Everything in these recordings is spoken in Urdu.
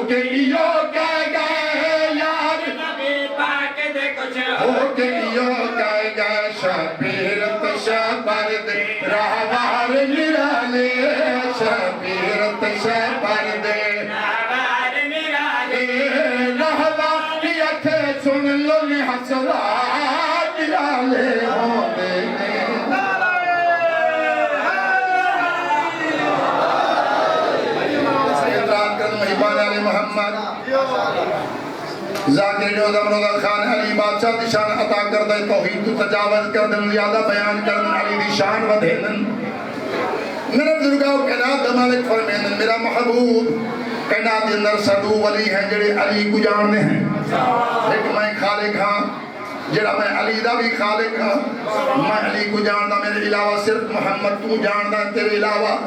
کے ایو کہہ گئے یار نبی پاک دے کچھ ہو کے ایو کہہ گئے شبیرت شبر دے راہوار نرالے شبیرت شبر دے راہوار نرالے راہوار کی اکھے سن لو حسرات نرالے ہوندے محمد ذاکر جو زمرد خان علی بادشاہ دی شان عطا کردے توحید تو تجاوز کردن زیادہ بیان کردن علی دی شان ودھیدن میرے بزرگاؤ کائنات مالک فرمیدن میرا محبوب کائنات اندر سدو ولی ہیں جڑے علی کو جاننے ہیں ایک میں خالق ہاں جڑا میں علی دا بھی خالق ہاں میں علی کو جاندا میرے علاوہ صرف محمد تو جاندا تیرے علاوہ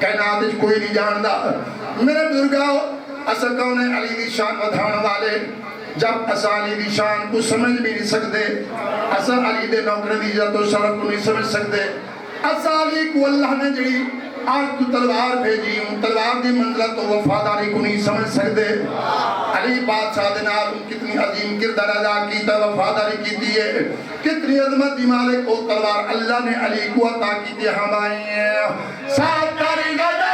کائنات کوئی نہیں جاندا میرے بزرگاؤ اسا کون ہے علی دی شان ودھان والے جب اسا علی دی شان کو سمجھ بھی نہیں سکتے اسا علی دے نوکر دی عزت و شرف کو نہیں سمجھ سکتے اسا علی کو اللہ نے جڑی آج تو تلوار بھیجی ہوں تلوار دی منزلت و وفاداری کو نہیں سمجھ سکتے علی بادشاہ دے نال کتنی عظیم کردار ادا کیتا وفاداری کی دیئے کتنی عظمت دی مالک کو تلوار اللہ نے علی کو عطا کی دی ہمائیں ساتھ کاری گدا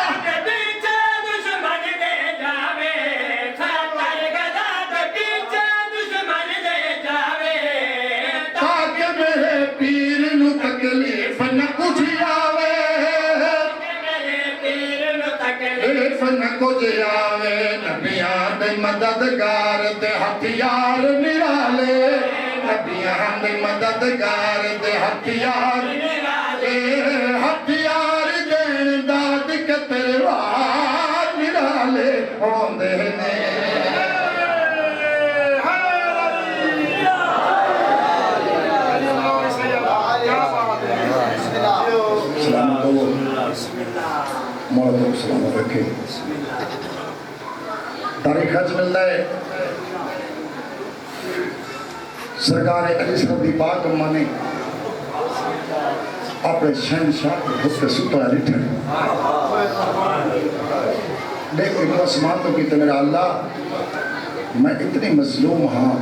کچھ آوے نبیان دے مددگار دے ہتھیار نرالے نبیان دے مددگار دے ہتھیار نرالے ہتھیار دین داد کے تلوار نرالے ہوندے نے مولا تو سلامت رکھے تاریخ حج ملتا ہے سرکار علی صلی اللہ پاک امہ نے اپنے شہنشاہ کو خود کے ستا ہے لٹھے دیکھ کے آسمان تو کہتے میرا اللہ میں اتنی مظلوم ہاں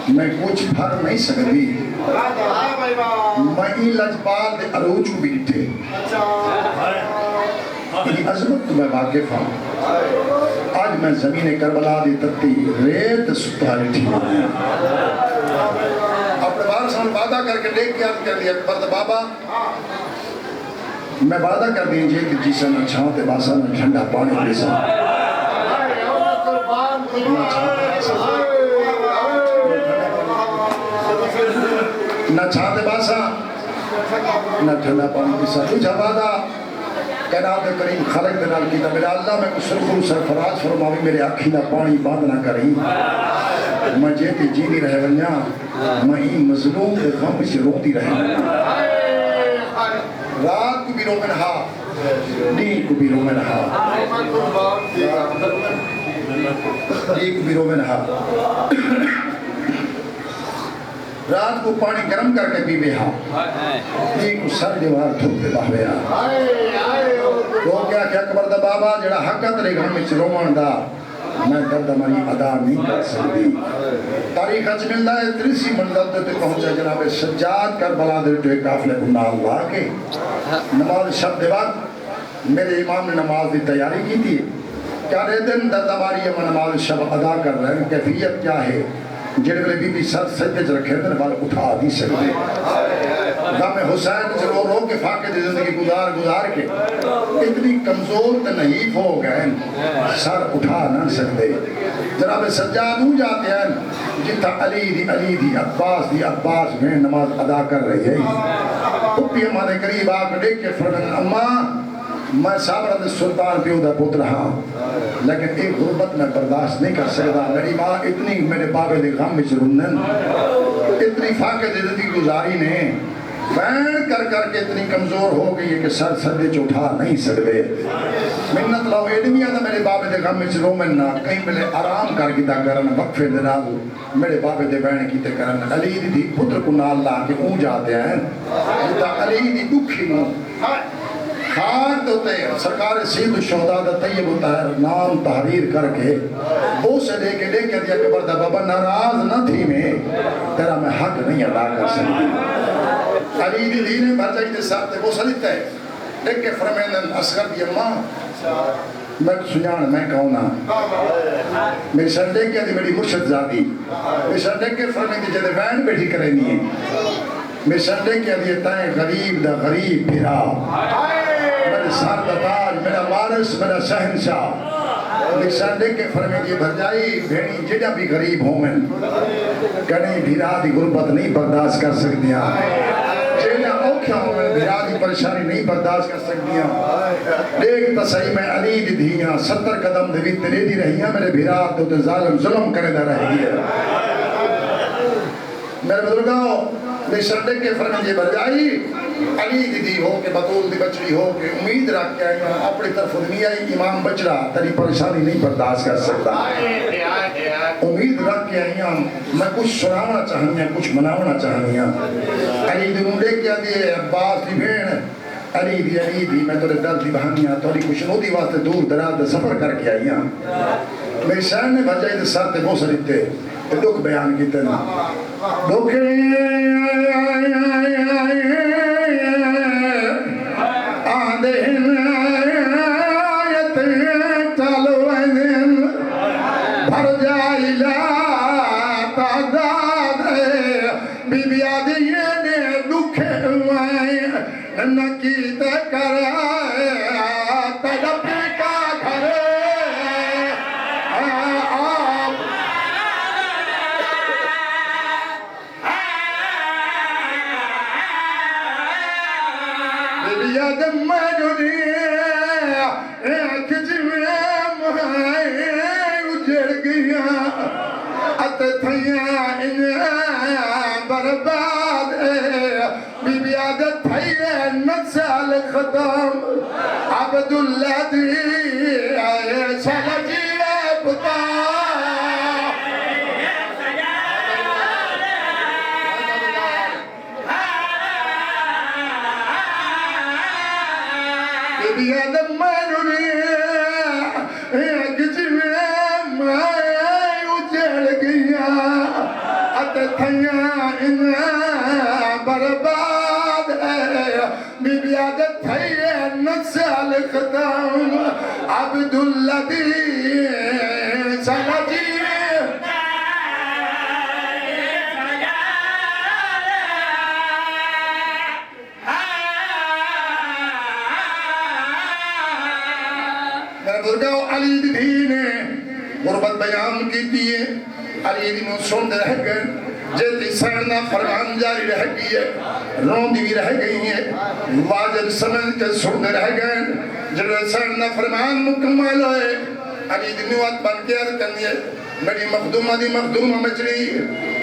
میں کچھ بھر نہیں سکتی میں ہی لجپال دے عروج کو بھی لٹھے یہ عظمت تو میں واقف ہوں آج میں زمین کربلا دی تتی ریت ستا لٹھی اپنے بار سال وعدہ کر کے دیکھ کے عرض کر دیا اکبر بابا میں وعدہ کر دیجئے کہ جیسا نہ چھاتے باسا نہ ٹھنڈا پانی پیسا نہ چھاتے باسا نہ ٹھنڈا پانی پیسا تجھا وعدہ کائنات کریم خالق دے نال کیتا میرا اللہ میں کچھ سرخو سرفراز فرماوی میرے آنکھی نہ پانی باندھ نہ کریں میں جیتی جینی رہے ونیا میں ہی مظلوم دے غم سے روتی رہے رات کو بھی رو میں رہا دین کو بھی رو میں رہا دین کو بھی رو میں رہا رات کو پانی گرم کر کے پی بہا دین کو سر دیوار دھوپ پہ باہ بہا وہ کیا کہ اکبر دا بابا جڑا حقت رہے گھر میں رومان دا میں درد ہماری ادا نہیں کر سکتی تاریخ حج ملتا ہے تریسی منزل تے پہنچا جناب سجاد کربلا دے ٹوئے کافلے بنا اللہ کے نماز شب دے وقت میرے امام نے نماز دی تیاری کی تھی کیا رہے دن درد ہماری ہم نماز شب ادا کر رہے ہیں کیفیت کیا ہے جنگلے بی بی سر سجدے چ رکھے دن بال اٹھا دی سکتے غم حسین سے رو کے فاقے دی زندگی گزار کے اتنی کمزور تے نحیف ہو گئے سر اٹھا نہ سکتے جناب سجاد ہو جاتے ہیں جتا علی دی عباس میں نماز ادا کر رہی ہے پپی ہمارے قریب آکر دیکھ کے فرمائیں اماں میں صابرت سلطان پیو دا پتر ہاں لیکن ایک غربت میں برداشت نہیں کر سکتا میری ماں اتنی میرے بابے دے غم میں رنن اتنی فاقے دے زندگی گزاری نے بین کر کے اتنی کمزور ہو گئی ہے کہ سر سردے چوٹھا نہیں سکتے منت لاؤ ایڈمیاں دا میرے بابے دے غم میں رومن نہ کہیں ملے آرام کر گیتا کرن وقفے دے نال میرے بابے دے بین کیتے کرن علی دی پتر کو نال لا کے اون جاتے ہیں جتا علی دی دکھی نو خاک دوتے سرکار سید الشہداء دا طیب الطاہر نام تحریر کر کے وہ سے لے کے دیا کہ بردہ بابا ناراض نہ تھی میں تیرا میں حق نہیں ادا کر سکتی علی دی دین بھر جائی دے ساتھ وہ سلیتا ہے دیکھ کے فرمینن اصغر دی اماں میں سنیان میں کہونا میری سنڈے کیا دی میری مرشد زادی میری سنڈے کے فرمین دی جدے وین بیٹھی کریں نہیں میری سنڈے کیا دی تائیں غریب دا غریب پھرا میرے سار دا تاج میرا وارث میرا شہنشاہ میری سنڈے کے فرمین دی بھرجائی بھینی جڑا بھی غریب ہوں میں کہیں بھیرا دی غربت نہیں برداشت کر سکتیاں جینا اوکھا ہوں میں بھیرا دی پریشانی نہیں برداشت کر سکتیاں دیکھ تصحیح میں علی دی دھیاں 70 قدم دے بھی تلے دی رہیاں میرے بھیرا تو تے ظالم ظلم کرے دا رہ گیا میرے بزرگاں میری سنڈے کے فرمین دی بھرجائی علی دی ہو کہ بطول دی بچڑی ہو کہ امید رکھ کے آئی اپنی طرف دنیا امام بچڑا تری پریشانی نہیں برداشت کر سکتا امید رکھ کے آئی میں کچھ سناونا چاہنی کچھ مناونا چاہنی علی دی منڈے کیا دیئے عباس دی بھین علی دی میں تورے درد دی بہانیاں توری کچھ نو دی واسطے دور دراز دے سفر کر کے آئی میری شہر نے بھجائی دے ساتھ وہ سریتے دکھ بیان کی تن دکھ آدھین آیت چلوین بھر جائی لا تعداد بی بی آدھین دکھ نکیت کرائے تڑپ کا گھر یاد مجھے ایک اجڑ گیا ات تھیاں انہیں برباد بی بی عادت تھیاں نسال ختم عبداللہ دی سلجی پتا بیاد منوری ایک اجڑ گیا ات تھیاں انہیں برباد بی بیاد تھیاں نسال ختم عبداللہ دی سلجی علی دی دھینے غربت بیان کی دیئے علی دی نو سن دے رہ گئے جیتی سرنا فرمان جاری رہ گئی ہے روندی بھی رہ گئی ہے واجب سمجھ کے سن دے رہ گئے جنہوں سرنا فرمان مکمل ہوئے علی دی نوات بن کے عرض کرنی ہے میری مخدومہ مچری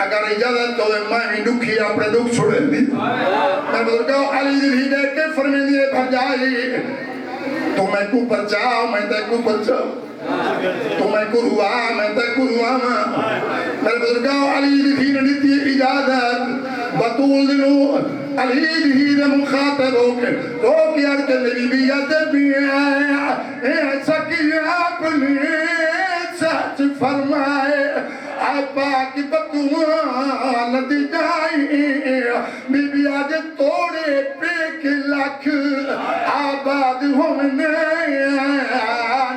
اگر اجازت تو میں دکھی اپنے دکھ چھوڑے دی میں بزرگاں علی دی دھینے کے فرمین دیئے بھجائی تو میں کو پرچاؤ میں تے کو پرچاؤ تو میں کو روا میں تے کو روا میرے بزرگاں علی دی دھین دیتی اجازت بطول دنو علی دی دھین مخاطب ہو کے عرض کے نبی بھی یاد بھی ایسا کی اپنی سچ فرمائے پاک بطول دی جائی بی بی آج توڑے پیک لکھ آباد ہونے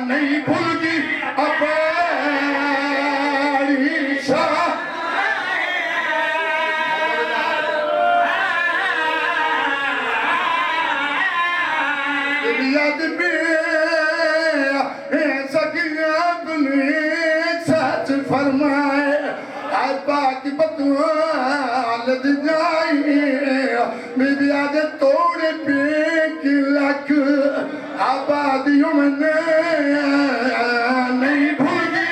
نہیں بھول گی اپنی شاہ بی بی آج بھی ایسا کی اپنی سچ فرمائے پاک بطول دی جائی بی بی آج توڑے پیک لکھ آبادیوں میں نہیں بھول گی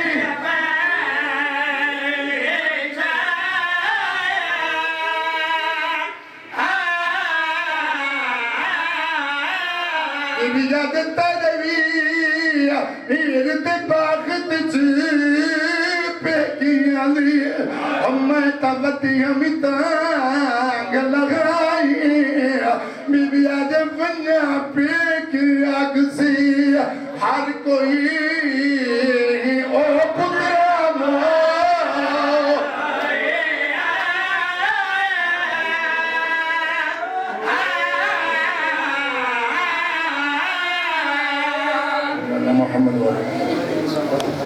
بی بی آج تجوی ایرد باغت پیکیاں لی میں تبتی ہمیں تانگ لگائی بی بی آج ونیا پیک کی اگ سی ہر کوئی او پترا مو محمد والے